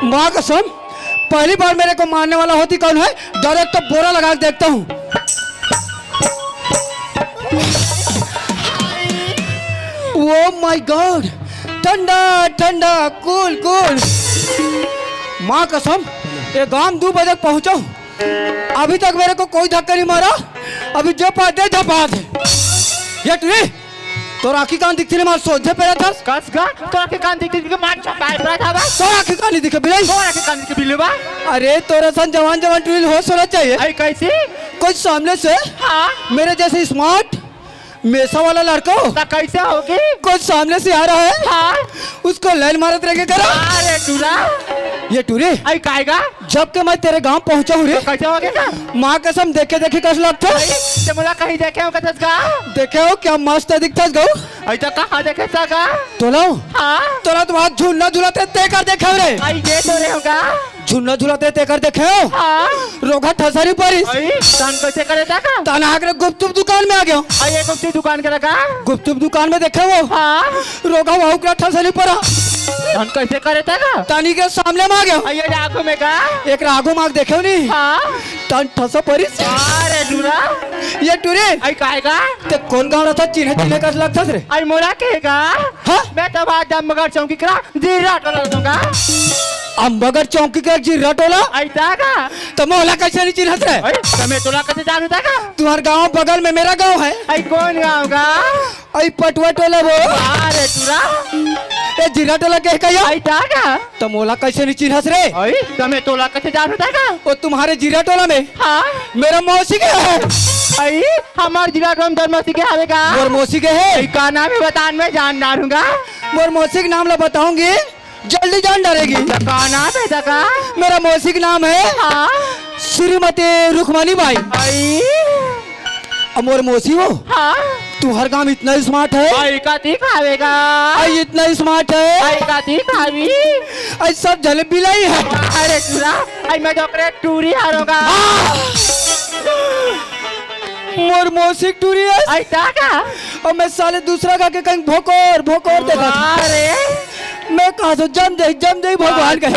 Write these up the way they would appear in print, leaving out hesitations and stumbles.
माँ कसम, पहली बार मेरे को मारने वाला होती कौन है? डायरेक्ट तो बोरा लगा के देखता हूँ। ओ माय गॉड, ठंडा ठंडा कूल कूल। माँ कसम, ये गांव 2 बजे पहुँचा, अभी तक मेरे को कोई धक्का नहीं मारा। अभी जो पाते झपा थे ये तुझे तो राखी कान दिखती नहीं, मार सोचे पे था कस का तो राखी कान दिखती के मार छपाए पड़ा था बस। तो राखी कान नहीं दिखे बिलाई, तो राखी कान दिखे बिल्लू बा। अरे तोरा सन जवान जवान टूल होश होना चाहिए। अरे कैसे? कुछ सामने से हाँ मेरे जैसे स्मार्ट मेसा वाला लड़का हो, कैसे होगी? कुछ सामने से आ रहा है, हाँ उसको लाइन मारत रह के करा। अरे टूरा ये टूरे अरे काएगा जब के मैं तेरे गांव पहुंचा हूँ रे, तो कैसे होगा? माँ कसम देखे देखे कैसे लगता ते मुला कहीं देखे हो कतस का? देखे हो क्या मस्त दिखता गौ। अरे तो कहाँ देखे सका? तोला हाँ तोला तो हाथ झूलना झूलाते ते कर देखे रे, अरे ये तो रे होगा झूलना झूलाते ते कर देखे हो। हाँ रोगा ठसरी परिस अरे तन कैसे करे था का? तना के गुप्तुप दुकान में आ गया। अरे कौन सी दुकान के लगा? गुप्तुप दुकान में देखे वो हाँ रोगा वहाँ का ठसरी पड़ा, तन कैसे करे था का? तानी के सामने में आ गया। अरे आँखों में का? एक रागो माग देखे नहीं, हाँ तन ठसा परिस। अरे टूरा ये टूरे अरे काएगा? ते कौन गाँव था चिन्ह चिन्ह कर लगता रे। अरे मोला कहेगा? हाँ मैं तो बात जब मगर चौकी करा जीरा टोला दूंगा। अम्बगर चौकी का जीरा टोला ऐसा का? तो मोहल्ला कैसे नहीं चिन्हत रे? अरे तुम्हें टोला कैसे जानू था का? तुम्हारे गांव बगल में मेरा गांव है। अरे कौन गाँव का? आई पटवा टोला वो अरे टूरा ये जीरा टोला कह कहिया ऐसा का? तो मोहल्ला कैसे नहीं चिन्हत रे? अरे तुम्हें टोला कैसे जानू था का? वो तुम्हारे जीरा टोला में हाँ मेरा मौसी के है। अरे हमारे जिला ग्राम धर्मसी के आवेगा। मोर मौसी के है। अरे का नाम है बतान में जान डालूंगा। मोर मौसी के नाम ला बताऊंगी जल्दी जान डालेगी। का नाम है जका? मेरा मौसी का नाम है हाँ श्रीमती रुखमणी बाई। अरे अब मोर मौसी हो हाँ तू हर काम इतना स्मार्ट है। अरे का ती खावेगा? आई इतना स्मार्ट है। अरे का ती खावी? आई सब जलेबी लाई है। अरे टूरा अरे मैं डॉक्टर टूरी हारूंगा। मोर मौसी टूरी है। ऐसा का? और मैं साले दूसरा का के कहीं भोकोर भोकोर देखा। अरे मैं कहा तो जम दे भगवान का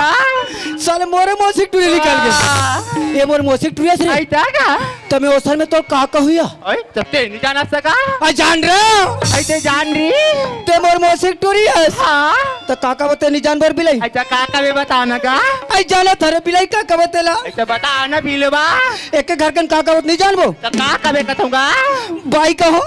साले मोरे मौसी टूरी निकल गए। ये मोर मौसी टूरी है। ऐसा का? तो मैं ओसर में तो का हुआ अरे तब ते नहीं जाना सका? आ जान रहे ऐसे जान रही? ते मोर मौसी टूरी है। हाँ तो काका बते नहीं जानवर बिलाई ऐसा का कभी बताना का? आई जाना थारे बिलाई काका बतेला ऐसा बताना बिलवा एक घर कन काका बत नहीं जानबो तो का कभी कथूंगा? बाई कहो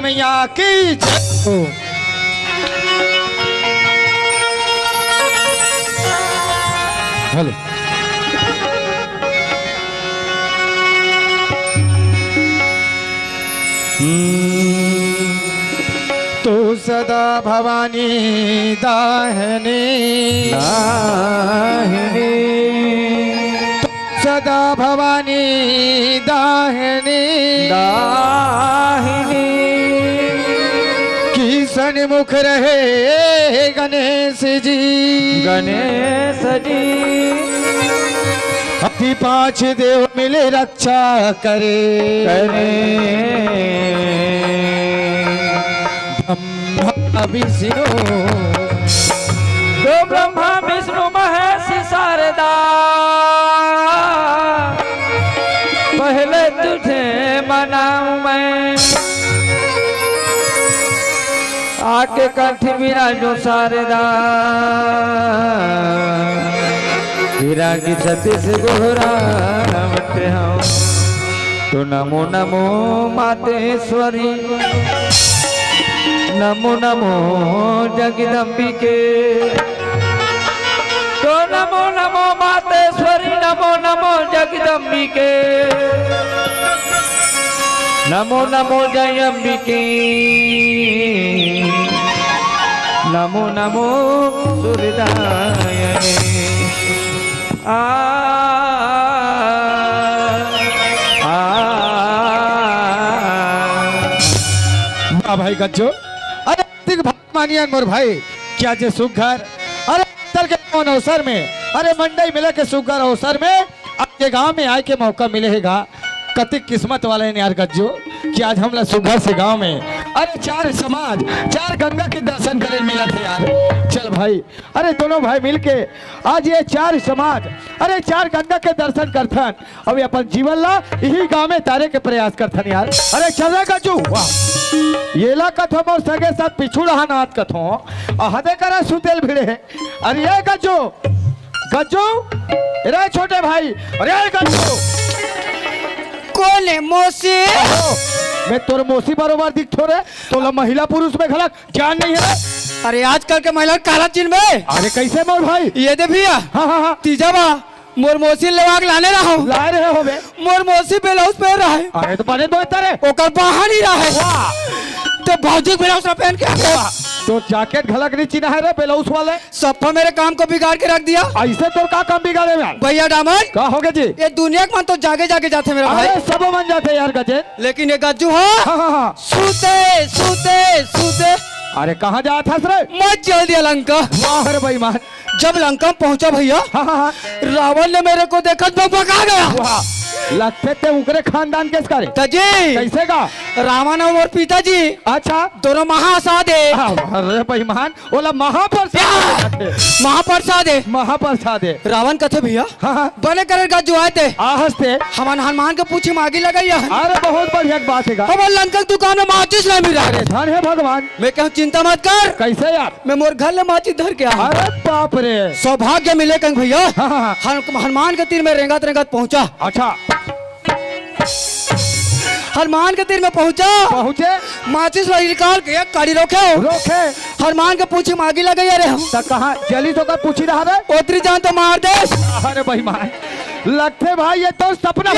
मैया की जय। हेलो तू सदा भवानी दाहिनी दाहिनी, तू सदा भवानी दाहिनी दाहिनी, की सन्मुख रहे गणेश जी गणेश जी, अति पांच देव मिले रक्षा करे करे, ब्रह्मा विष्णु तो ब्रह्मा विष्णु महेश शारदा, पहले तुझे मनाऊं मैं, आके कंठ विराजो शारदा, विरागी सतीश गोहरा नमते हूँ, तो नमो नमो मातेश्वरी, नमो नमो जगदम्बिके, तो नमो नमो मातेश्वरी, नमो नमो जगदम्बिके, नमो नमो जयम्बिके, नमो नमो सूर्यदायिने। वाह भाई गज्जो, अरे तिग मानियन मोर भाई, क्या जे सुघर, अरे तर के कौन अवसर में, अरे मंडई मिले के सुघर अवसर में आपके गांव में आए के मौका मिलेगा। कति किस्मत वाले ने यार गज्जो कि आज हम लोग सुघर से गांव में, अरे चार समाज चार गंगा के दर्शन करे मिला थे यार। चल भाई, अरे दोनों भाई मिलके आज ये चार समाज, अरे चार गंगा के दर्शन करथन, अभी अपन जीवन ला यही गांव में तारे के प्रयास करथन यार। अरे चल गज्जू, वाह ये ला कथो मोर सगे साथ पिछू रहा नाथ कथो हदे करा सुतेल भिड़े। अरे ये गज्जू गज्जू, अरे छोटे भाई, अरे गज्जू कौन है मौसी? मैं तोर मौसी बरोबर दिख थोड़े तो महिला पुरुष में खलक ज्ञान नहीं है। अरे आजकल के महिला काला चिन्ह में, अरे कैसे मोर भाई? ये दे भैया, हाँ हाँ हाँ तीजा बा मोर मौसी लेवाक लाने रहा हूँ, ला रहे हो बे? मोर मौसी ब्लाउज पहन रहा है, अरे तो बने दो तारे ओकर बाहर ही रहा है, तो भौजी ब्लाउज ना पहन के आ गया। तो जैकेट घलक नहीं चिन्हा है रे ब्लाउज वाले, सफा मेरे काम को बिगाड़ के रख दिया। ऐसे तो का काम बिगाड़े में भैया डामन, का हो गया जी? ये दुनिया के मन तो जागे जागे जाते मेरा भाई, अरे सब मन जाते यार गजे। लेकिन ये गज्जू हो हाँ हाँ हाँ, सूते सूते सूते, अरे कहाँ जा था रे? मत जल दिया लंका। वाह रे बेईमान। जब लंका में पहुंचा भैया, हाँ हाँ हाँ, रावण ने मेरे को देखा तो भगा गया। वाह लगते थे उकरे खानदान के करे तजी कैसे का? रावण और पिताजी अच्छा दोनों महासादे, अरे बेईमान ओला महाप्रसाद महाप्रसाद है। महाप्रसाद है। रावण कथे भैया, हाँ हाँ, बने करे गज्जू आए थे, आहस्ते हमान हनुमान के पूछी मांगी लगाई है। अरे बहुत बढ़िया बात है। अब लंका की दुकान में माचिस नहीं मिल रहा है। धन है भगवान। मैं कहूँ चिंता मत कर, कैसे यार? मैं मोर घर ले माचिस धर के आया। अरे बाप रे, सौभाग्य मिले कहीं भैया, हाँ हाँ हाँ, हनुमान के तीर में रेंगत रेंगत पहुंचा। अच्छा हनुमान के तीर में पहुंचा, पहुँचे माचिस वही निकाल के एक काड़ी रोके हो। रोके हनुमान के पूछी मांगी लगाई। अरे हम तो कहाँ जली तो कर पूछी रहा रे? ओतरी जान तो मार दे। अरे बेईमान लगते भाई ये तो सपना,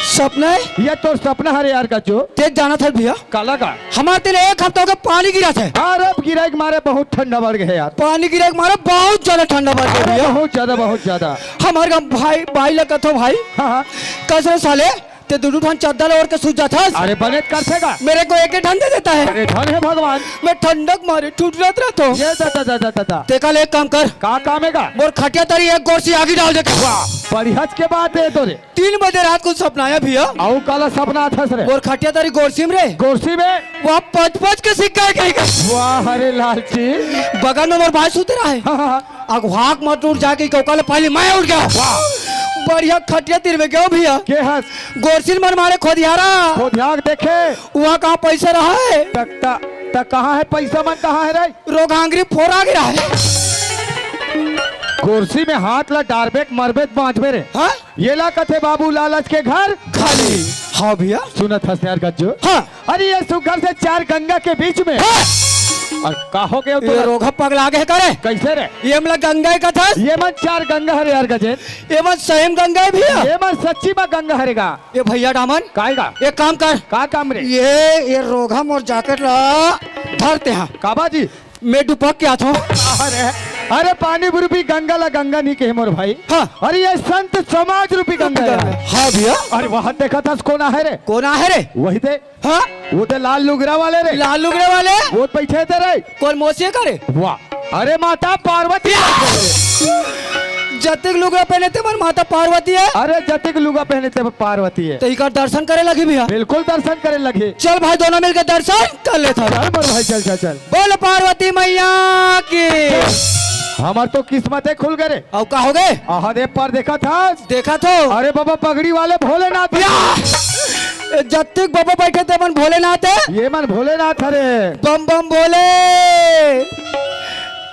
सपना है? ये तो सपना है यार का जो तेज जाना था भैया, काला का। हमारे तीन एक हफ्ता हो गया पानी गिरा थे। अरे गिराई के मारे बहुत ठंडा बढ़ गया यार। पानी गिरा के मारा बहुत ज्यादा ठंडा बढ़ गया भैया। बहुत ज्यादा बहुत ज्यादा। हमारे गाँव भाई भाई लगा था भाई, हाँ हाँ, कसरे साले ते दुनू ठन चादर ओढ़ के सूझ जाता। अरे बने करसेगा। मेरे को एक ठंड दे देता है। अरे धन है भगवान। मैं ठंडक मारे टूट रहता रहता हूँ। ये दादा ते कल एक काम कर, का काम है का? मोर खटिया तरी एक गोर सी आगे डाल दे। परिहज के बाद है तो रे 3 बजे रात को सपना आया भैया, आउ काला सपना था रे मोर खटिया तरी गोरसीम रे, कुर्सी में। वहाँ 5-5 के सिक्का कहीं का। वाह अरे लालची। बगल में मोर भाई सुते रहा है। हाँ हाँ, अगवाक मत उठ जाके कौकाले पहले मैं उठ गया। बढ़िया खटिया तीर में गया भैया, के हंस गोरसिल मन मारे खोदियारा। को ध्यान देखे वहाँ कहाँ पैसा रहा है? तक कहाँ है पैसा मन कहाँ है रे? रोगांगरी फोड़ा गया है। कुर्सी में हाथ ला डारबेक मरबेक बांधबे रे। हाँ? ये ला कथे बाबू लालच के घर खाली हाँ भैया। सुनत हस यार गज्जो। हाँ। अरे ये सुघर से 4 गंगा के बीच में और काहो के ये रोगा पगला गए करे कैसे रे? ये मतलब गंगा का था। ये मन 4 गंगा हरे यार गजेन। ये मत सही में गंगा है भैया। ये मन सच्ची में गंगा हरेगा। ये भैया डामन काहेगा? एक काम कर, का काम रे? ये रोगा मोर जैकेट ला धरते हैं काबा जी। मैं डुपक के आता हूँ। अरे पानी रूपी गंगा ला गंगा नहीं कहे मोर भाई। हाँ। अरे ये संत समाज रूपी गंगा है। हाँ भैया। अरे वहाँ देखा था कोना है रे? कौन है रे? वही थे। हाँ वो थे लाल लुगरा वाले रे। लाल लुगड़े वाले वो बैठे थे रे। कौन मोसे करे? वाह। अरे माता पार्वती। जतिक लुगड़ा पहने थे मन माता पार्वती है। अरे जतिक लुगा पहने थे पार्वती है। तो इका दर्शन करे लगी भैया। बिल्कुल दर्शन करे लगे। चल भाई दोनों मिलकर दर्शन कर लेता। चल मोर भाई चल चल चल। बोल पार्वती मैया की। हमार तो किस्मत खुल गए। और का हो गए? आहादे पर देखा था। देखा तो। अरे बाबा पगड़ी वाले भोलेनाथ। जतिक बाबा बैठे थे मन भोलेनाथ है। ये मन भोलेनाथ अरे बम बम बोले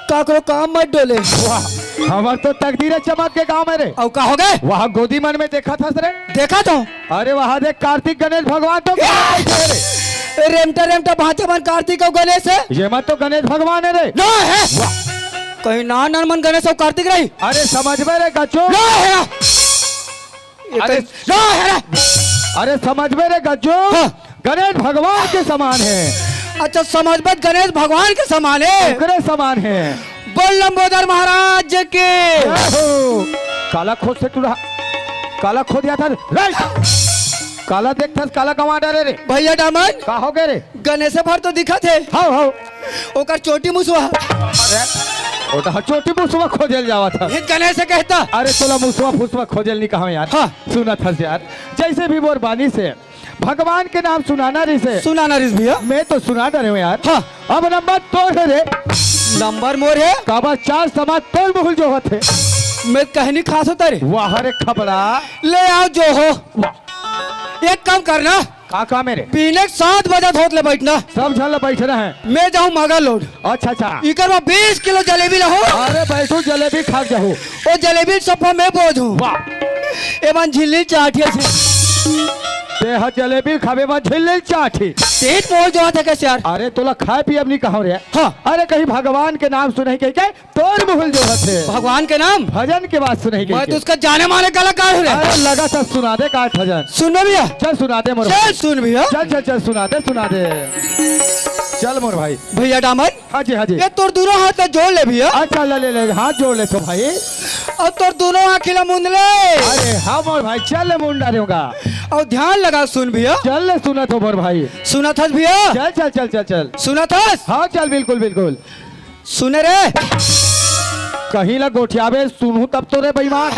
काकरो काम मत डोले। वाह हमार तो तकदीर चमक के गाँव में रे। और का हो गए? वहाँ गोदी मन में देखा था रे। देखा तो। अरे वहाँ देख कार्तिक गणेश भगवान तो रेमटा रेमटा भाचा मन कार्तिक और गणेश है। ये मत तो गणेश भगवान है रे। ना है कहीं ना मन गणेश और कार्तिक रही। अरे समझ में रे गज्जो। ना है अरे ना है। अरे समझ में रे गज्जो। हाँ। गणेश भगवान के समान है। अच्छा समझ मत गणेश भगवान के समान है। ओकरे समान है। बोल लंबोदर महाराज के। काला खोद से टूटा काला खो दिया था रे। काला देख था काला कमांडर रे। भैया डामन का हो गए रे? गणेश भर तो दिखा थे। हाँ हाँ। ओकर चोटी मुसवा। अरे ओटा चोटी मुसवा खोजल जावा था। ये गणेश से कहता। अरे तोला मुसवा फुसवा खोजल नहीं कहा यार। हाँ। सुना था यार जैसे भी मोर बानी से भगवान के नाम सुनाना रही से। सुनाना रिस भैया। मैं तो सुना डरे हूँ यार। हाँ। अब नंबर तो है रे। नंबर मोर है। काबा 4 समाज तोल बहुल जो होते। मैं कहनी खास होता रे। वाह रे खबरा। ले आओ जो हो। एक काम करना का मेरे पीने 7 बजे धोत ले बैठना। सब झल बैठे रहे। मैं जाऊँ मगर लोड। अच्छा अच्छा। इकर में 20 किलो जलेबी लहो। अरे बैठो जलेबी खा जाओ। वो जलेबी सफा में बोझ हूँ। वाह एमन झिल्ली चाटिया से। तेहा जलेबी खावे में झिल्ली चाटी। पेट मोल जो था कैसे यार? अरे तोला खाए पी अब नहीं कहो रे। हाँ। अरे कहीं भगवान के नाम सुने के क्या तोर मुहल जो होते। भगवान के नाम भजन के बाद सुने के मैं तो उसका जाने माने कलाकार हूँ रे। अरे लगा था सुना दे का भजन। सुनो भैया। चल सुना दे मोर। चल सुन भैया। चल चल चल सुना दे चल मोर भाई। भैया डामन हाँ जी हाँ जी। ये तोर दोनों हाथ से जोड़ ले भैया। अच्छा ले हाथ जोड़ ले तो भाई। और तोर दोनों आँखें मूंद ले। अरे हाँ मोर भाई चल मुंडा रहूंगा। और ध्यान लगा सुन भैया। चल ले सुना तो मोर भाई। सुना था भैया। चल चल चल चल चल। सुना था। हाँ चल बिल्कुल बिल्कुल। सुने रे। कहीं ला गोठियाबे सुनू तब तो रे बेईमान।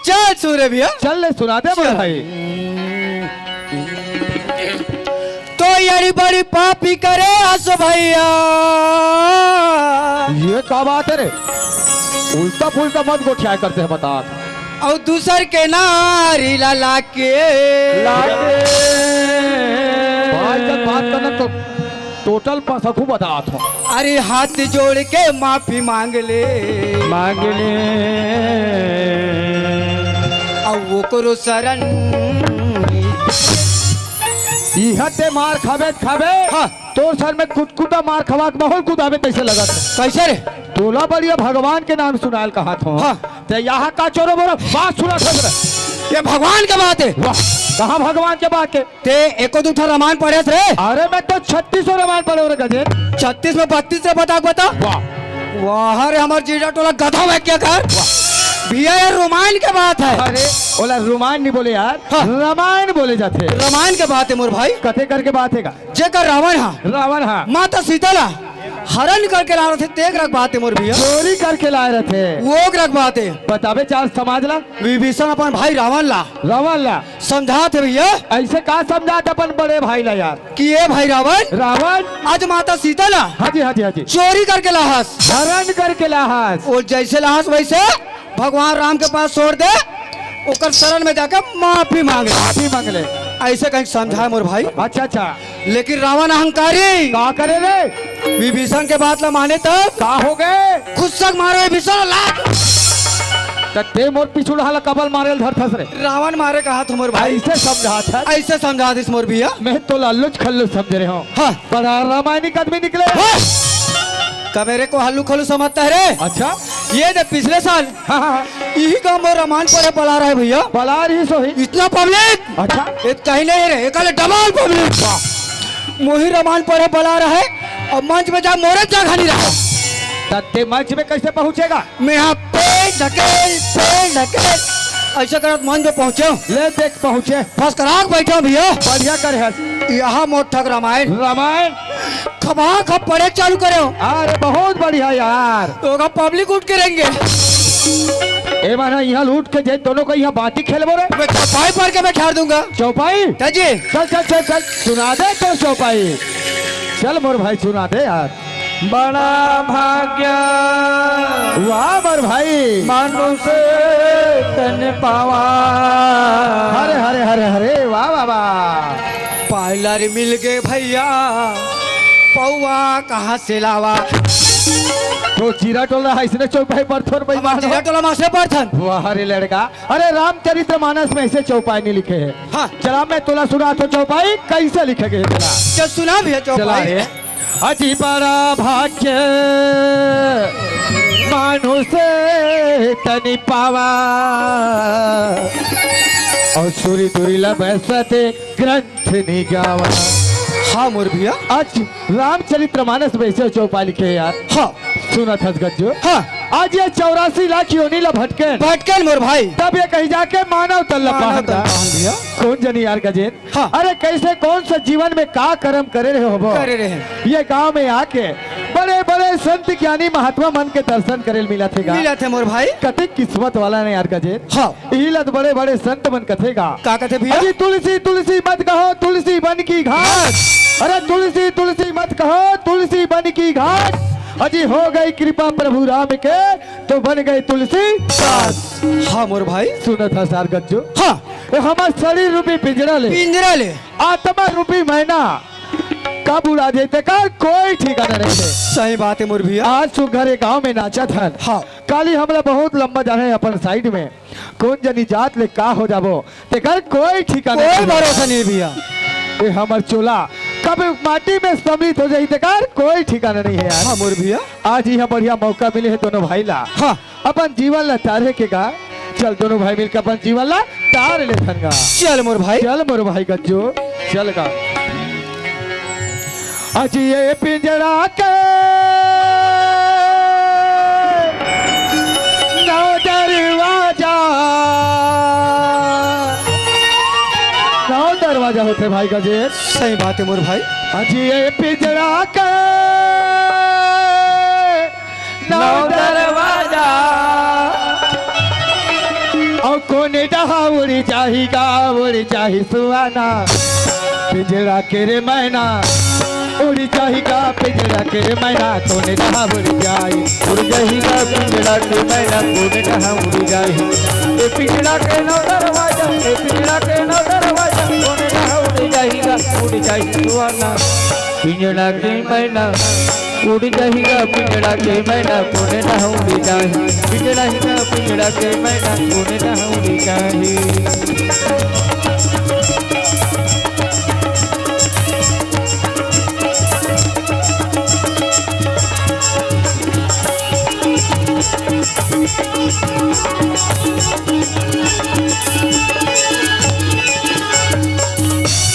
चल सुन रे भैया। चल ले सुना दे मोर भाई। तो यारी बड़ी पापी करे हस भैया। ये क्या बात है रे? उल्टा पुल्टा मत गोठिया करते हैं बता। और दूसर के नारी ला के भाई जब बात करना तो टोटल पसखू बता था। अरे हाथ जोड़ के माफी मांग ले। और वो करो शरण। इहते मार खाबे खाबे। हाँ। तो सर में कुटकुटा मार खवा के माहौल कुदाबे कैसे लगा था? कैसे रे? तोला बढ़िया भगवान के नाम सुनाल कहा था। हाँ। ते यहाँ का चोरो बोरा बात सुना था। ये भगवान का बात है। वाह कहाँ भगवान के बात है? ते एको दूठा रामायण पढ़े थे। अरे मैं तो 36 रामायण पढ़े रे गजे। 36 में 32 से बता। वाह वाह रे हमार जीरा टोला गधा है क्या कर? भैया यार रामायण के बात है। अरे बोला रामायण नहीं बोले यार। हाँ। रामायण बोले जाते। रामायण के बात है मोर भाई। कथे करके बात है का? जेकर रावण हा रावण हाँ माता सीता हरण करके ला रहे थे। तेग रख बात है मोर भैया। चोरी करके लाए रहे थे। वो रख बात है। बतावे 4 समाज ला। विभीषण अपन भाई रावण ला रावण ला समझाते भैया। ऐसे का समझात अपन बड़े भाई ला यार कि ये भाई रावण रावण आज माता सीता ला हाँ जी हाँ जी हाँ जी चोरी करके लाहस। हरण करके लाहस। और जैसे लाहस वैसे भगवान राम के पास छोड़ दे। ओकर शरण में जाकर माफी मांगे। माफी मांग ले। ऐसे कहीं समझाए मोर भाई। अच्छा अच्छा लेकिन रावण अहंकारी का करे रे? विभीषण के बात ला माने तब का हो गए? खुद सक मारो विभीषण ला। ते मोर पीछू ढाला कबल मारेल धरथस रे। रावण मारे कहा तुम मोर भाई। ऐसे समझा था। ऐसे समझा दिस मोर भैया। मैं तो लल्लुच खल्लुच समझ रहे हूँ। हाँ। बड़ा रामायणिक आदमी निकले। कबेरे को हल्लू खल्लू समझता है रे। अच्छा। ये देख पिछले साल हाँ हाँ यही गांव में रामायण पर पला रहा है भैया। बला रही सो ही। इतना पब्लिक। अच्छा। ये कहीं नहीं रे, ये कल डबल पब्लिक। मोही रामायण पर पला रहा है और मंच में जा मोरे जा खानी रहा। ते मंच में कैसे पहुंचेगा? मैं यहाँ पेड़ ढकेल ऐसा करत मंच में पहुंचे हूँ। ले देख पहुंचे। फंस करा के बैठा हूँ भैया। बढ़िया कर है। यहाँ मोट ठग रामायण रामायण खबा खब पढ़े चालू करे हो। अरे बहुत बढ़िया यार। तो पब्लिक उठ के रहेंगे। ए माना यहाँ लूट के जे दोनों को यहाँ बाटी खेलबो रे। मैं चौपाई पर के मैं खेल दूंगा। चौपाई? ताजी चल चल चल चल सुना दे तो चौपाई। चल मोर भाई सुना दे यार। बड़ा भाग्य वाह मोर भाई। मानुष तन पावा। हरे हरे हरे हरे वाह वाह वाह। पार्लर मिल गए भैया, पौवा कहाँ से लावा। तो जीरा टोल रहा है इसने चौपाई पर थोड़ भाई हमारे जिला टोला मासे पर थन। वाह अरे लड़का। अरे रामचरित्र मानस में ऐसे चौपाई नहीं लिखे हैं। हाँ। चला मैं तोला सुना तो चौपाई कैसे लिखे गए चला। चल सुना भैया चला चौपाई। रे। अति बड़ा भाग्य मानुष तनि पावा और सूरी दुरीला बैसते ग्रंथ निगावा। हाँ मोर भैया। आज रामचरित्र मानस में ऐसे चौपाई लिखे हैं यार। हाँ सुना था गज्जो। हाँ आज ये 84 लाख योनी ला भटके भटकल मोर भाई। तब ये कहीं जाके मानव तल्ला मानव पाहन तल्ला पाहन भैया। कौन जनी यार गजेन। हाँ। अरे कैसे कौन सा जीवन में का कर्म करे रहे हो करे रहे। ये गांव में आके बड़े बड़े संत ज्ञानी महात्मा मन के दर्शन करे मिला थे मिला थे मोर भाई। कते किस्मत वाला ने यार गजेन। हाँ। इलत बड़े बड़े संत मन कथेगा का कहते भैया। अजी तुलसी तुलसी मत कहो तुलसी बन की घाट। अरे तुलसी तुलसी मत कहो तुलसी बन की घाट। अजी हो गई कृपा प्रभु राम के तो बन गई तुलसी दास। हाँ मोर भाई। सुना था सार गज्जो। हाँ हमार शरीर रूपी पिंजरा ले पिंजरा ले आत्मा रूपी मैना कब उड़ा देते का कोई ठिकाना नहीं है। सही बात है मोर भैया। आज सुघरे गांव में नाचा था। हाँ। काली हमला बहुत लंबा जाने है अपन साइड में कौन जनी जात ले का हो जाबो ते कर कोई ठिकाना कोई भरोसा नहीं भैया। ये हमार चोला कब माटी में सम्मिलित हो जाई ते कर कोई ठिकाना नहीं है यार। हाँ मोर भैया। आज ही बढ़िया मौका मिले है दोनों भाई ला। हाँ अपन जीवन ला तारे के गा। चल दोनों भाई मिलकर अपन जीवन ला तार ले थनगा। चल मोर भाई। चल मोर भाई गज्जो चल गा। आज ये पिंजरा के नौ दरवाजा नौ दरवाजा होते भाई गजे। सही बात है मोर भाई। आज ये पिंजरा के नौ दरवाजा और कोने डहा उड़ी चाही सुहाना पिंजरा के रे मैना उड़ी जाएगा पिंजरा के रे मैना कोने डहा उड़ी जाएगा पिंजरा के मैना कोने डहा उड़ी जाए। ये पिंजरा के नौ दरवाजा ये पिंजरा के नौ दरवाजा कोने डहा उड़ी जाएगा सुहाना पिंजरा के मैना उड़ जाएगा पिंजरा के मैना कोने डहा उड़ी जाए। पिंजरा के मैना कोने डहा उड़ी जाए।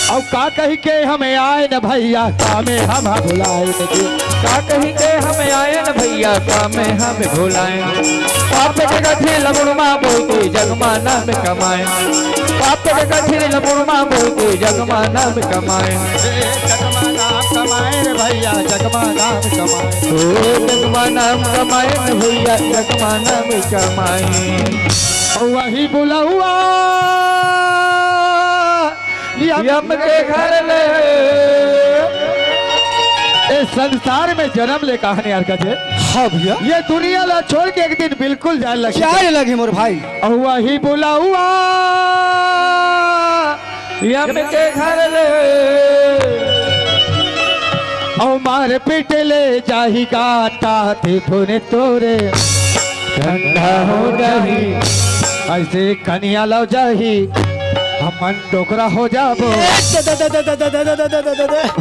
और का कही के हमें आए न भैया कामे हम भुलाए का कही के हमें आए न भैया काम में हमें भुलाए। पाप के कठिन लगुणमा बोल के जगमाना में कमाए। पाप के कठिन लगुणमा बोल के जगमाना में कमाए। जगमाना कमाए रे भैया जगमाना कमाए। ओ जगमाना कमाए न भैया जगमाना में कमाए। और वही बुला हुआ यम के घर ले इस संसार में जन्म ले कहानी यार का जे। हाँ भैया। ये दुनिया ला छोड़ के एक दिन बिल्कुल जाने लगे। क्या लगे मोर भाई। और वही बुला हुआ यम के घर ले और मार पीट ले जाही गाता थे थोने तोरे ठंडा हो जाही ऐसे कनिया लो जाही हमन डोकरा हो जाबो।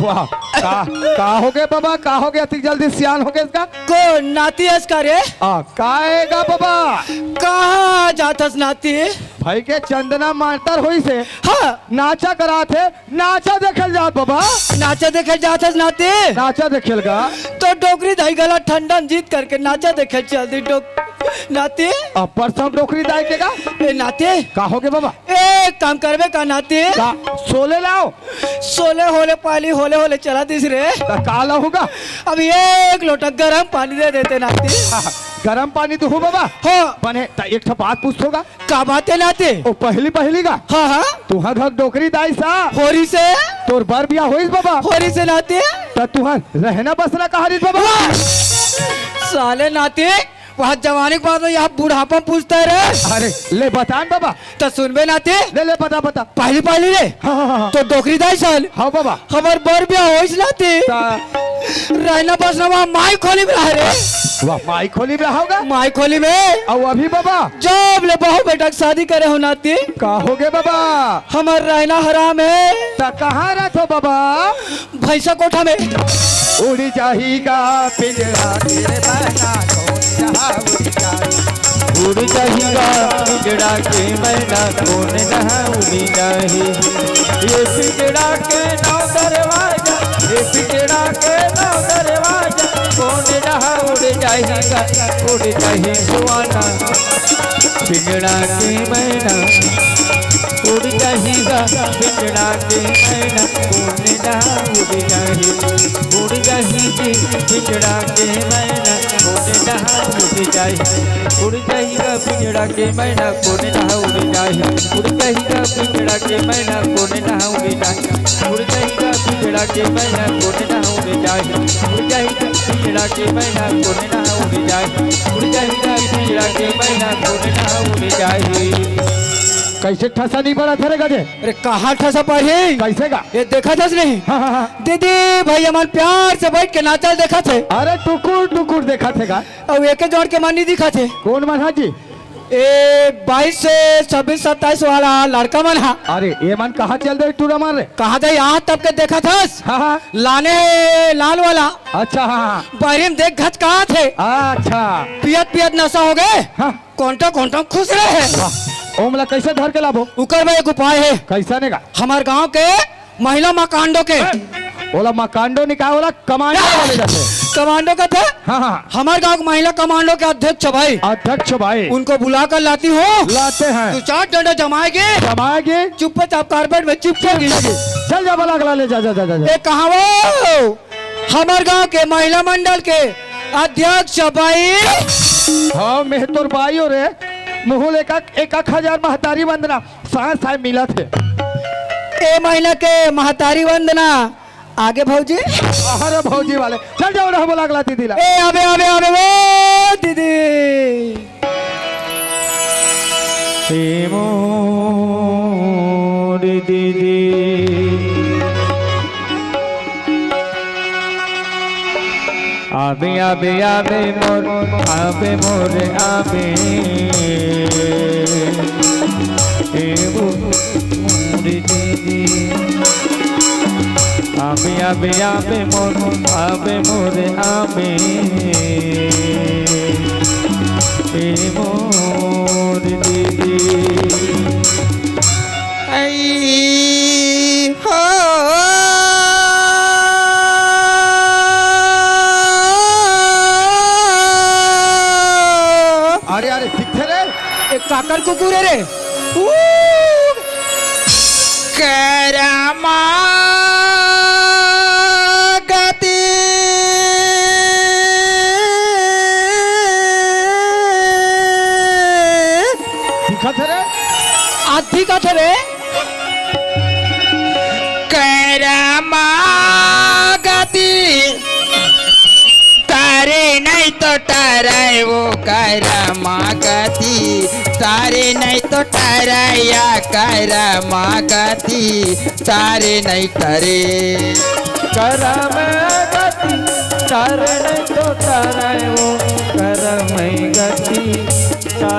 वाह का हो गए बाबा, का हो गया इतनी जल्दी सियान हो गया इसका? को नाती है इसका रे? का आएगा बाबा? कहाँ जातस नाती? भाई के चंदना मास्टर हुई से हाँ नाचा करा थे, नाचा देखल जात बाबा। नाचा देखे जातस नाती? नाचा देखेल गा तो डोकरी धाई गला ठंडन जीत करके नाचा देखे चल डोक नाती। अब परसों डोकरी दाई के गा ए नाती का हो गए बाबा? एक काम करबे का नाती? का सोले लाओ सोले होले पाली होले होले चला दिस रे। का ला होगा? अब एक लोटा गरम पानी दे देते नाती। गरम पानी तो हो बाबा। हाँ बने एक ठो बात पूछ होगा का बात है नाती? ओ पहली का हाँ हाँ तुहर घर डोकरी दाई सा होरी से तोर बर बिया होइस बाबा होरी से नाती। त तुहर रहना बसना कहारिस बाबा? साले नाती वहाँ जवानी के बाद यहाँ बुढ़ापा पूछता है रे। अरे ले बतान बाबा। तो सुनबे नाती ले बता पहली पहली रे हाँ तो डोकरी दाई साल हाँ बाबा। हमार बर बिया होइस नाती रहना बसना वहाँ माई खोली में रह रे। वाह माई खोली में होगा माई खोली में और अभी बाबा जब ले बहू बेटा की शादी करे हो नाती का हो गए बाबा? हमार रहना हराम है। त कहाँ रखो बाबा? भैंसा कोठा में उड़ी जाहीगा पिंजरा तेरे बना उड़ जाहीगा पिंजड़ा के मैना कौन नहा उड़ी जाही। ये पिंजड़ा के नौ दरवाजा, ये पिंजड़ा के नौ दरवाजा कौन नहा उड़ जाहीगा उड़ जाही सुहाना। पिंजड़ा के मैना उड़ जाहीगा पिंजड़ा के मैना कौन नहा उड़ जाही। उड़ जाहीगी पिंजड़ा के मैना कौन नहा उड़ जाही। उड़ जाहीगा पिंजड़ा के मैना कौन नहा उड़ जाही। उड़ जाहीगा पिंजड़ा के मैना कौन नहा उड़ जाही। उड़ जाहीगा पिंजड़ा के मैना कौन नहा उड़ जाही। उड़ जाहीगा पिंजड़ा के मैना कौन नहा उड़ जाही। उड़ जाहीगा पिंजड़ा के मैना कौन नहा उड़ जाही। कैसे ठसा नहीं पड़ा थे रे गजे? अरे कहाँ ठसा पड़ी? कैसे का? ये देखा था नहीं? हाँ। दीदी भाई हमारे प्यार से बैठ के नाचा देखा थे। अरे टुकुर देखा थे का? और एक जोड़ के मानी दिखा थे। कौन मन जी? 22 से 26 27 वाला लड़का मन हा। अरे ये मन कहाँ चल रहे टूरा मार रहे? कहा था यहाँ तब के देखा था हाँ। लाने लाल वाला। अच्छा हाँ बाहरी देख घच कहाँ थे? अच्छा पियत नशा हो गए। हाँ। कौन खुश रहे। ओमला कैसे धर के लाभो? उकर में एक उपाय है। कैसा नेगा? हमारे गांव के महिला मकांडो के ओला मकांडो निकाल ओला कमांडो वाले जाते कमांडो का थे। हाँ हमारे गांव के महिला कमांडो के अध्यक्ष भाई अध्यक्ष भाई उनको बुला कर लाती हो। लाते हैं तू 4 डंडा जमाएगी चुप चाप कारपेट में चिपकेगी। चल जा बला ले जा ये कहाँ वो हमारे गांव के महिला मंडल के अध्यक्ष भाई। हाँ मैं तोर भाई हो रे मुहुल एक 1000 महतारी वंदना साय मिला थे। ए महीना के महतारी वंदना आगे भौजी। अरे भौजी वाले चल जाओ ना बोला अगला दीदी ला। ए अबे वो दीदी मोर दीदी आबे मोर आबे मोर दीदी आबे मोर आबे मोर दीदी। अरे दिखे रे एक काकर कुकुर है रे। करमा गति दिखा थे रे आधी का थे रे। करमा गति तारे नहीं तो तारे वो करमा गति तारे नहीं तो ताराया करमा गति तारे नहीं करे करम गति तारे नहीं तो तारे वो करम गति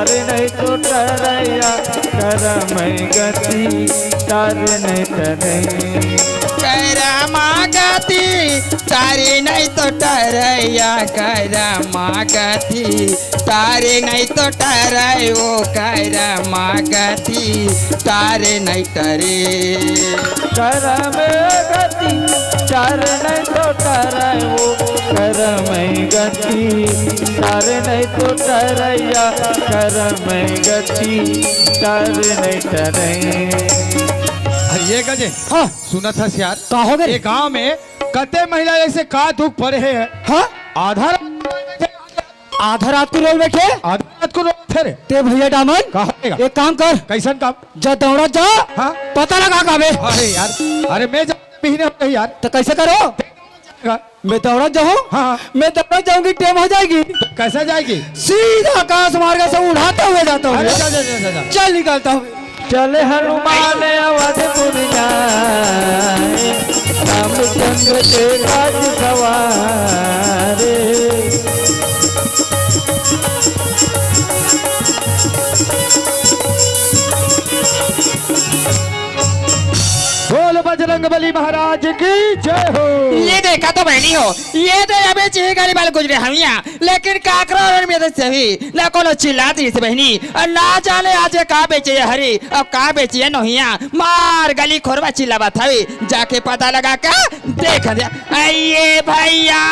तारे नहीं तो टरैया करम गति तारे नहीं टरैया करमा गति तारे नहीं तो टरैया करमा गति तारे नहीं तो टरै ओ करमा गति तारे नहीं टरे करम गति तारे नहीं तो टरै वो करम गति तारे नहीं तो टरैया करम गति तारे नहीं टरैया अरे ये गजे हाँ सुना था यार का हो गए ये गांव में कते महिला ऐसे का दुख पड़े हैं हाँ आधा आधा रात को रोल बैठे आधा रात को रोक थे रे ते भैया डामन का होएगा एक काम कर कैसन काम जा दौड़ा जा हाँ पता लगा काबे अरे यार अरे मैं महीने हो गए यार तो कैसे करो मैं दौड़ा जाऊँ हाँ। मैं दौड़ा जाऊंगी टेम हो जाएगी कैसे जाएगी सीधा आकाश मार्ग से उड़ाते हुए जाता हूँ अरे जा जा जा जा चल निकलता हूँ चले हनुमान अवधपुर जाए रामचंद्र के राज सवारे बोल बजरंग बली महाराज की जय हो। ये देखा तो बहनी हो ये तो अबे चाहिए गाड़ी वाले गुजरे हम यहाँ लेकिन काकरा में तो सही ना कोनो चिल्लाती से बहनी और ना जाने आज का बेचे हरी अब का बेचे नोहिया मार गली खोरवा चिल्लावा था जाके पता लगा का देख दिया आइए भैया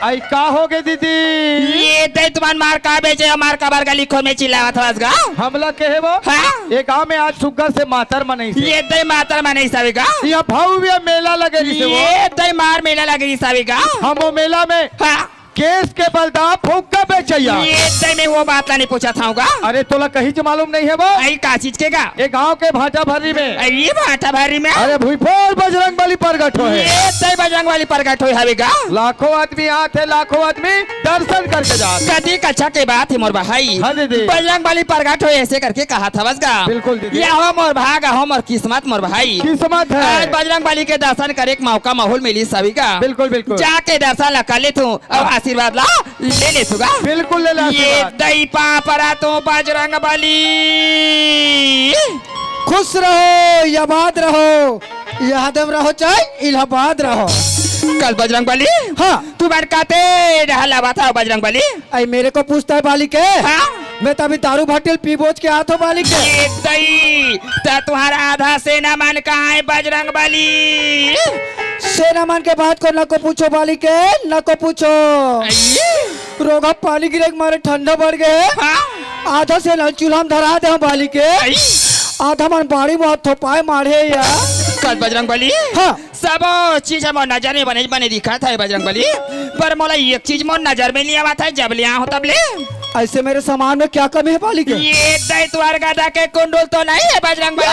आई का हो गए दीदी ये दे तुम्हार मार का बेचे मार का बार गली खोर में चिल्लावा था उसका हमला के है वो हाँ ये गांव में आज सुग्गर से मातर मनाई से ये दे मातर में नहीं सवेगा यहाँ भाव भी मेला लगे रही से वो ये दे मार मेला लगी सवेगा हम वो मेला में हाँ केस के बलदा फूका बेचैया ये दे में वो बात नहीं पूछा था अरे तोला कहीं से मालूम नहीं है वो आई का चीज के गा ये गांव के भाटा भरी में ये भाटा भारी में अरे भूईफोर बजरंग बली प्रगट हो है ये दे बजरंग वाली प्रगट हुई हवे गा लाखों आदमी यहाँ थे लाखों आदमी दर्शन करके जाते कदी कच्छा के बात है मोर भाई हाँ दीदी बजरंग वाली प्रगट हुई ऐसे करके कहा था बस गा बिल्कुल दीदी ये हो मोर भाग हो मोर किस्मत मोर भाई किस्मत आज है बजरंग वाली के दर्शन करे के मौका माहौल मिली सभी का बिल्कुल बिल्कुल जाके दर्शन ला कर ले तू और आशीर्वाद ला ले ले तू गा बिल्कुल ले ला ये आशीर्वाद। दई पापरा तो बजरंग बली खुश रहो याबाद रहो यादव रहो चाहे इलाहाबाद रहो कल बजरंग बली हाँ तू बड़काते रहला बात है बजरंग बली आई मेरे को पूछता है बालिक है हाँ मैं तभी दारू भट्टिल पी बोझ के हाथों बालिक है ये दई ता तुम्हारा आधा सेना मन कहाँ है बजरंग बली सेना मान के बात को न को पूछो बालिक है न को पूछो रोगा पानी गिरे के मारे ठंडा बढ़ गए हाँ आधा से न चूल्हा में धरा दे बालिक है आई, आधा मन बाड़ी में थोपाए मारे या कल बजरंग बली हाँ सब चीज हम नजर में बने बने दिखा था बजरंग बली पर मोला एक चीज मोर नजर में नहीं आवा था जब ले हो तब ले ऐसे मेरे सामान में क्या कमी है बालिक है ये दई तुम्हारे गदा के कुंडल तो नहीं है बजरंग बली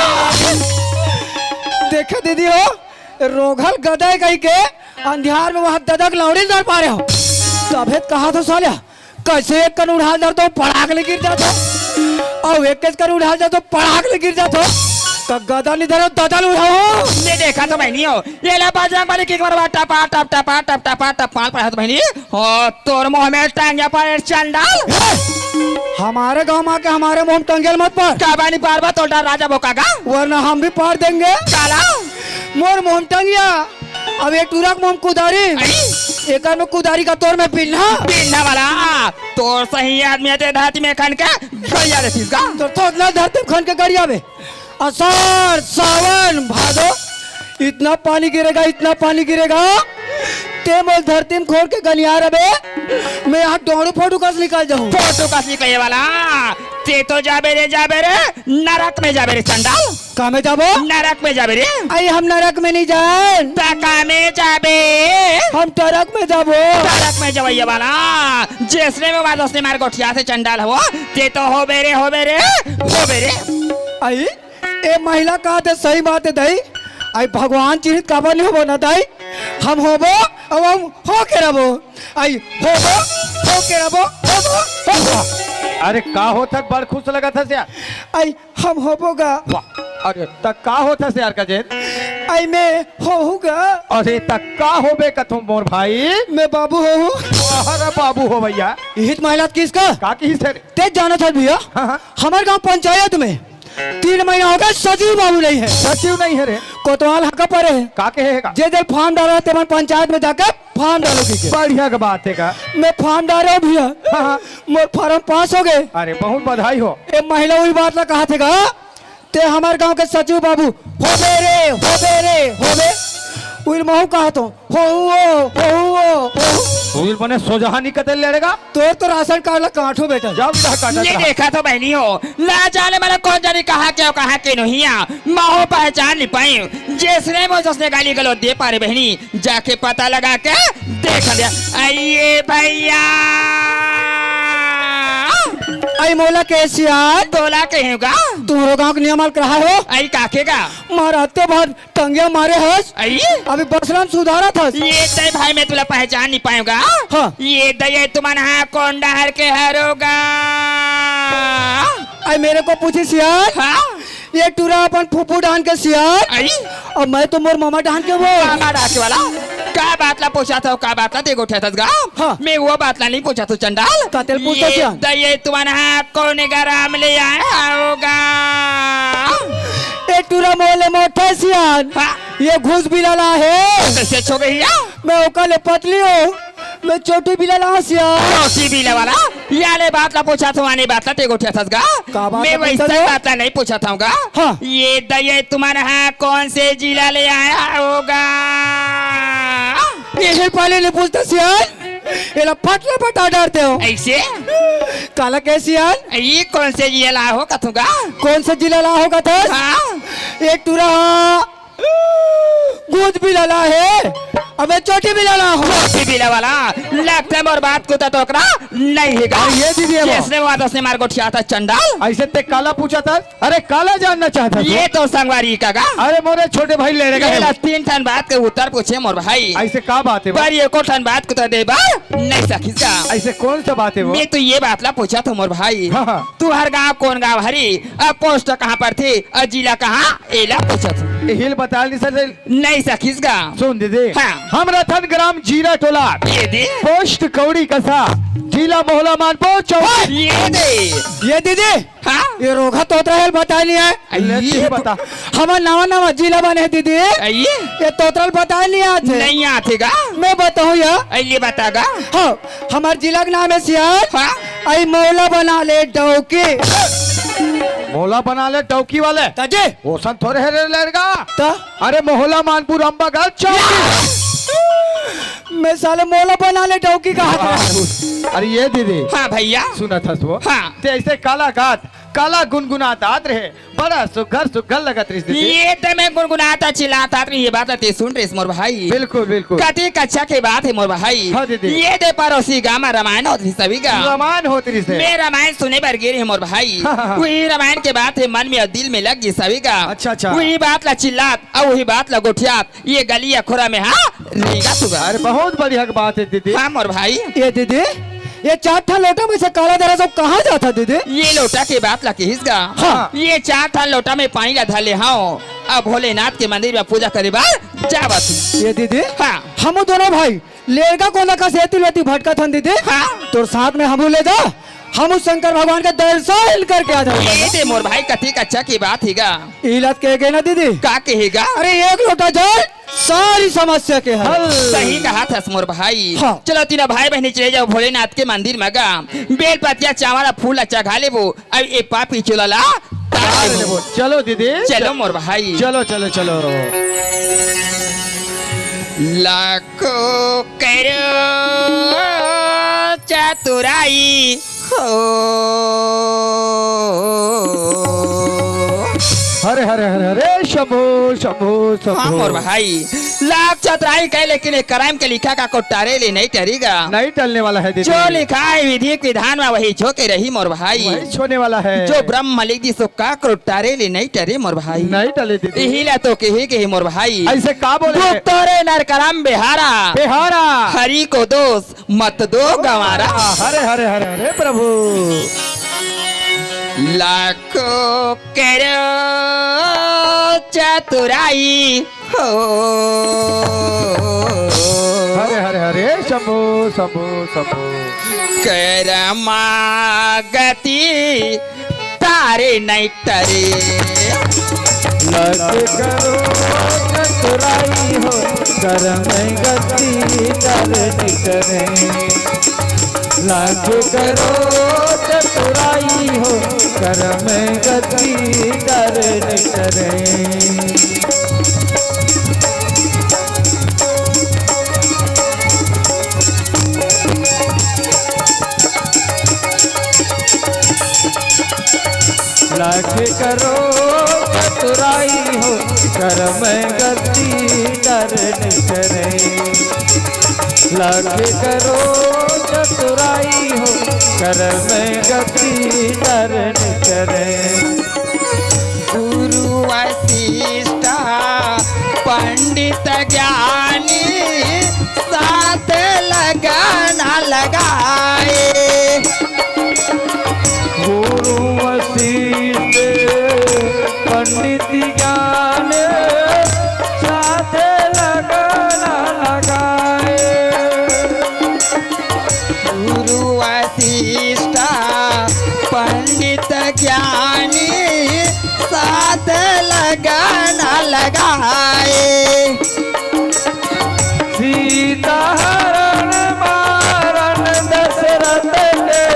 देखे दीदी हो रोघल गदय गई के अंधियार में वहां ददक लौड़ी दर पा रहे हो सफेद कहा तो सालिया कैसे एक कन उड़ाल दर तो पड़ाक ले गिर जातो और एक कन उड़ाल दर तो पड़ाक ले गिर जातो तो गदा निधर ददल उड़ाओ ने देखा तो बहनी हो ये ला बजरंग बली की एक बार टपा टप टपा टप टपा टप पाल पड़ा तो बहनी हो तोर मुंह में टांगिया पर चंडाल हमारे गांव में के हमारे मुंह में टंगेल मत पर का बानी पारवा तो डर राजा बोकागा वरना हम भी पार देंगे काला मोर मुंह में टंगिया अब ये टूरक मुंह में कुदारी एक में कुदारी का तोर में पिन्हा पिन्ना वाला तोर सही आदमी है धाती में खन के गलिया रे चीज का तो थोड़ा धरती खन के गरिया बे आषाढ़ सावन भादो इतना पानी गिरेगा ते मोल धरती में खोल के गनियार अबे मैं यहाँ डोड़ू फोटू कस निकल जाऊँ फोटो का निकले वाला ते तो जाबे रे नरक में जाबे रे चंडाल कहाँ में जाबो नरक में जाबे रे आई हम नरक में नहीं जान तका में जाबे हम टरक में जाबो नरक में जवैया वाला जिसने में बात उसने मार गोठिया से चंडाल हो ते तो हो बेरे आई ए महिला कहा थे सही बात है दई आई भगवान चिन्हित काबर नहीं होबो ना दई हम होबो अब हम हो के रबो आई होबो हो के रबो होबो अरे का हो तक बड़ खुश लगा था यार आई हम होबोगा वाह अरे तक का होता से यार का जेत आई मैं होऊगा। अरे तक्का हो बे कथम मोर भाई। मैं बाबू हो। अरे बाबू हो भैया। हित महिला किसका का की सर। तेज जाना था भैया। हाँ। हमारे गांव पंचायत में 3 महीना हो गया सचिव बाबू नहीं है। सचिव नहीं है रे। कोतवाल हका पड़े है। का के है का। जे देर फॉर्म डाला तेमन पंचायत में जाकर फॉर्म डालो की। बढ़िया का बात है का। मैं फॉर्म डाल रहा हूँ भैया। हाँ। मोर फॉर्म पास हो गए। अरे बहुत बधाई हो। ए महिला वही बात ला कहा थे ते हमारे गांव के सचिव बाबू हो बे उल महू कहा तो हो फूल बने सोजहा निकल लेगा। तो राशन कार्ड ला काटो बेटा। जाओ बेटा काटा ये देखा तो बहनी हो ला जाने वाला कौन जाने कहा क्या कहा के नहीं माहो पहचान नहीं पाई जिसने मुझे उसने गाली गलौज दे पा रहे बहनी जाके पता लगा के देख लिया। आइए भैया आई मोला कैसे यार बोला कहेगा तुम्हारे गांव के नियम रहा हो। आई काके का माराते भर टंगे मारे हस। आइए अभी बसराम सुधारा था। ये दे भाई मैं तुला पहचान नहीं पाऊंगा। हाँ। ये दे तुम्हारा कौन डहर के हरोगा। आई मेरे को पूछी सियार हाँ ये टूरा अपन फूफू डान के सियार आई और मैं तो मोर मामा डान के वो। मामा डाके वाला का बात ला पूछा था का बात ला देखो उठा था हाँ। मैं वो बात ला नहीं पूछा तो चंडाल का तेल पूछता क्या? ये तुम्हारा कौन गराम ले आया होगा। ये टूरा मोले मोटे सियार हाँ। ये घूस बिलाला है। कैसे छो गई मैं ओकले पतली हूँ मैं छोटी बिलाला सियार। रोटी भी वाला याने बात ला पूछा था आने बात ला देखो उठा था का बात मैं ला वैसा पूछा था? बात ला नहीं पूछा था हाँ। ये दये तुम्हारा कौन से जिला ले आया होगा। ये पहले नहीं पूछता सियार ये ला फटले फटा डरते हो। ऐसे काला कैसी यार ये कौन से जिला हो कथूंगा। कौन सा जिला ला होगा था। हाँ एक टूरा गूद भी लला है अब मैं छोटी भी लला हूँ। रोटी बिला वाला लगता है मोर बात को तो टोकरा नहीं है अरे ये दीदी है वो। जिसने वो दस ने मार गोठिया था चंडाल ऐसे ते काला पूछा था। अरे काला जानना चाहता ये तो संगवारी का गा अरे मोरे छोटे भाई ले ये लेगा। 3 ठन बात के उत्तर पूछे मोर भाई ऐसे का बात है पर ये को ठन बात को तो दे बा नहीं सकिस का। ऐसे कौन सा बात है वो। मैं तो ये बात ला पूछा था मोर भाई हाँ, हाँ। तू हर गांव कौन गांव हरी अब पोस्ट कहाँ पर थी और जिला कहाँ एला पूछा था ये हिल बता नहीं सर। नहीं सकिस का। सुन दीदी हाँ। हम रतन ग्राम जीरा टोला ये दे पोस्ट कौड़ी कसा जिला मोहला मानपुर चौक। ये दे ये दीदी हाँ ये रोगा तोतरा है बता नहीं है। ये बता। हमार नवा नवा जिला बने है दीदी आइए ये तोतरल बता नहीं आते। नहीं आतेगा मैं बताऊँ या आइए बतागा। हाँ हमार जिला का नाम है सियार। हाँ आई मौला बना ले डौके मोहला बना ले टौकी वाले ताजे ओसन थोड़े है रे लड़का। ता अरे मोहला मानपुर अम्बागढ़ चौक। मैं साले मौला बना ले डौकी का अरे ये दीदी हाँ भैया सुना था वो। हाँ। ते ऐसे काला गात काला गुनगुनातात रहे बड़ा सुघर लगत रही दीदी। ये तो मैं गुनगुनाता चिल्लाता तो ये बात ते सुन रहे मोर भाई बिल्कुल बिल्कुल कति कक्षा के बात है मोर भाई। हाँ दीदी। ये दे पड़ोसी गाँव में रामायण होती सभी का रमान होती रही से। मैं रामायण सुने पर गिरे मोर भाई हाँ, हाँ। वही रामायण के बात है मन में और दिल में लग गई सभी का। अच्छा, अच्छा। वही बात ला चिल्लात और वही बात ला गोठियात ये गली अखोरा में हाँ रहेगा सुबह। अरे बहुत बढ़िया बात है दीदी। हाँ मोर भाई ये दीदी ये 4 ठा लोटा में से काला दरा सब कहाँ जाता दीदी। ये लोटा के बात ला हिसगा। हाँ। ये 4 ठन लोटा में पानी ला धाले हाँ अब भोलेनाथ के मंदिर में पूजा करे बार जावत। ये दीदी हाँ हम दोनों भाई लेगा कोला का सेती लेती भटका थन दीदी। हाँ तो साथ में हम ले जा हम उस शंकर भगवान का दर्शन करके आ ये जाएंगे। दे मोर भाई कथी कच्चा की बात हैगा इलाज के गए ना दीदी। का कहेगा। अरे एक लोटा जल सारी समस्या के हल। सही कहा था मोर भाई। हाँ। चलो तीनों भाई बहनी चले जाओ भोलेनाथ के मंदिर में गा बेल पतिया चावल फूल चढ़ा ले वो अब ये पापी चुला चलो दीदी चलो मोर भाई चलो चलो चलो। लाखों करो चतुराई हो हरे हरे हरे हरे शंभो शंभो हाँ मोर शंभो। भाई लाख चतुराई कहे लेकिन एक क्राइम के लिखा का कोटारे ले नहीं टरेगा। नहीं टलने वाला है दीदी। जो लिखा है विधिक विधान में वही झोंके रही मोर भाई। वही छोने वाला है। जो ब्रह्म मलिक दी सो का कोटारे ले नहीं टरे मोर भाई। नहीं टले दीदी। यही ला तो कही मोर भाई ऐसे का बोले तोरे नरकरम बिहारा बिहारा हरि को दोष मत दो गंवारा। हरे हरे हरे हरे प्रभु। लाखों करो चतुराई हो हरे हरे हरे शंभो शंभो शंभो करमा गति तारे नहीं तरे लग करो चतुराई हो कर्म गति डर निकरे लग करो चतुराई हो कर्म गति डर निकरे लाख करो चतुराई हो कर्म गति डर निकरे लाख करो चतुराई हो कर्म गति डर निकरे गुरु वशिष्ठ पंडित ज्ञानी साथ लगाना लगाए गुरु वशिष्ठ पंडित ज्ञान साथ लगाना लगाए गुरु वशिष्ठ पंडित ज्ञानी साथ लगाना लगाए सीता हरण मारन दशरथ के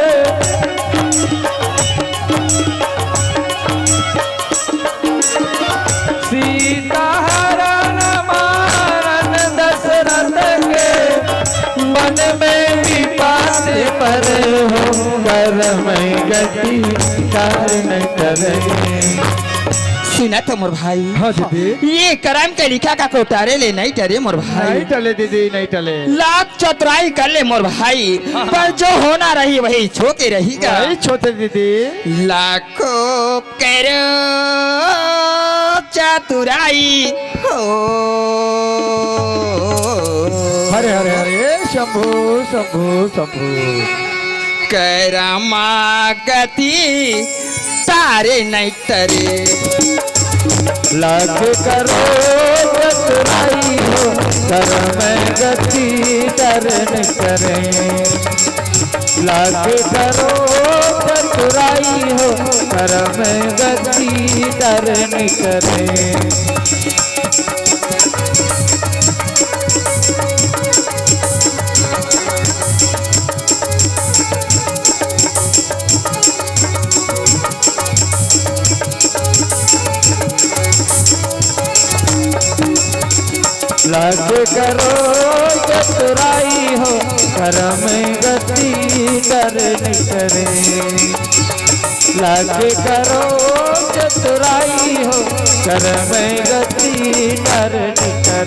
सीता हरण मारन दशरथ के मन में विपात पर हो कर्म गति कारण करे सुना तो मोर भाई हाँ दीदी ये करम के लिखा का कोतारे ले नहीं टरे मोर भाई नहीं टले दीदी नहीं टले लाख चतुराई कर ले मोर भाई पर जो होना रही वही छो के रहेगा नहीं छोटे दीदी लाखों करो चतुराई हो हरे हरे हरे शंभो शंभो शंभो करमा गति तारे नहीं तरे लाख करो चतुराई हो कर्म गति डर न करे लाख करो चतुराई हो कर्म गति डर न करे लाख करो चतुराई हो कर्म गति डर न करे लाख करो चतुराई हो कर्म गति डर न करे